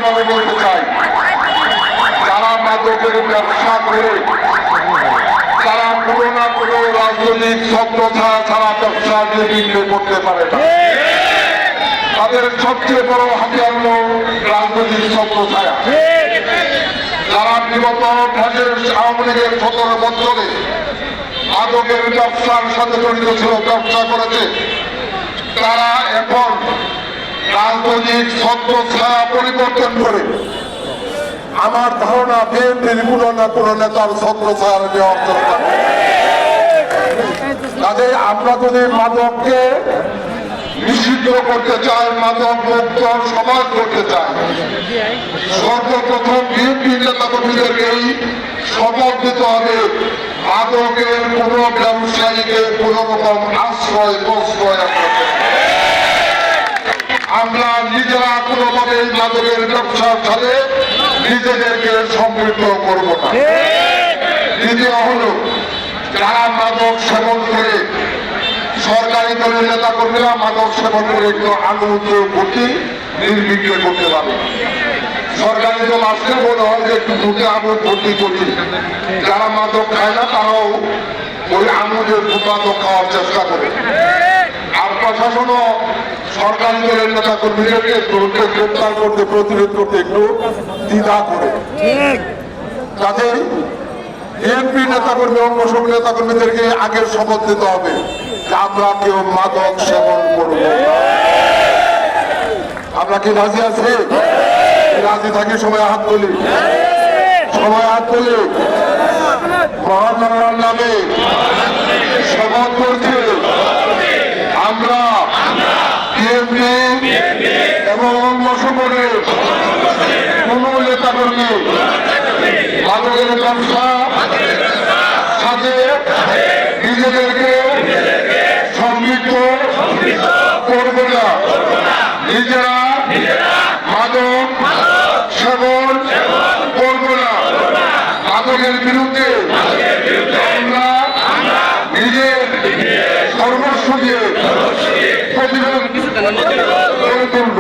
স্পষ্টভাবে বলতে চাই, যারা মাদকের ব্যবসা করে তারা কোনো না কোনো রাজনৈতিক ছত্রছায়া ছাড়া ব্যবসা নির্বিঘ্নে করতে পারে না। তাদের সবচেয়ে বড় হাতিয়ার হল রাজনৈতিক ছত্রছায়া। যারা বিগত আওয়ামী লীগের 17 বছরে মাদকের ব্যবসার সাথে জড়িত ছিল, ব্যবসা করেছে, তারা এখন রাজনৈতিক ছত্রছায়া পরিবর্তন করে আমার ধারণা বিএনপির কোনো না কোনো নেতার ছত্রছায়া নেওয়ার দরকার। কাজে আমরা যদি মাদককে নিষিদ্ধ করতে চাই, মাদক মুক্ত সমাজ করতে চাই, সর্বপ্রথম বিএনপি নেতা কর্মীদেরকেই শপথ দিতে হবে মাদকের কোন ব্যবসায়ীকে কোন রকম আশ্রয় প্রশ্রয় আমরা নিজেরা কোনোভাবে মাদকের ব্যবসার সাথে নিজেদেরকে সম্পৃক্ত করব না। দ্বিতীয় হলো, যারা মাদক সেবন করে, সরকারি দলের নেতা কর্মীরা মাদক সেবন করে একটু আনন্দ ভর্তি নির্বিঘ্নে করতে পারে। সরকারি দল আসলে মনে হয় যে একটু ভোটে আনন্দ ভর্তি করছি, যারা মাদক খায় না তারাও ওই আনন্দের মাদক খাওয়ার চেষ্টা করে। আর প্রশাসনও সরকারি দলের নেতা কর্মীদেরকে গ্রেপ্তার করতে, প্রতিরোধ করতে একটু দ্বিধা করে। কাজেই বিএনপি নেতাকর্মী, অঙ্গ সব নেতাকর্মীদেরকে আগের শপথ দিতে হবে যে আমরা কেউ মাদক সেবন করব। আমরা কি রাজি আছি? রাজি থাকি সবাই হাত তুলি, সবাই হাত তুলি। মহাত্মার নামে শপথ করছি আমরা বিএনপি এবং অঙ্গ সংগঠনের কোন নেতাকর্মী মাদকের ব্যবসা সাথে নিজেদেরকে সম্পৃক্ত করব না। নিজেরা মাদক সেবন করব না। মাদকের বিরুদ্ধে আমরা নিজের সর্বস্ব দিয়ে প্রতিরোধ করে তুলব।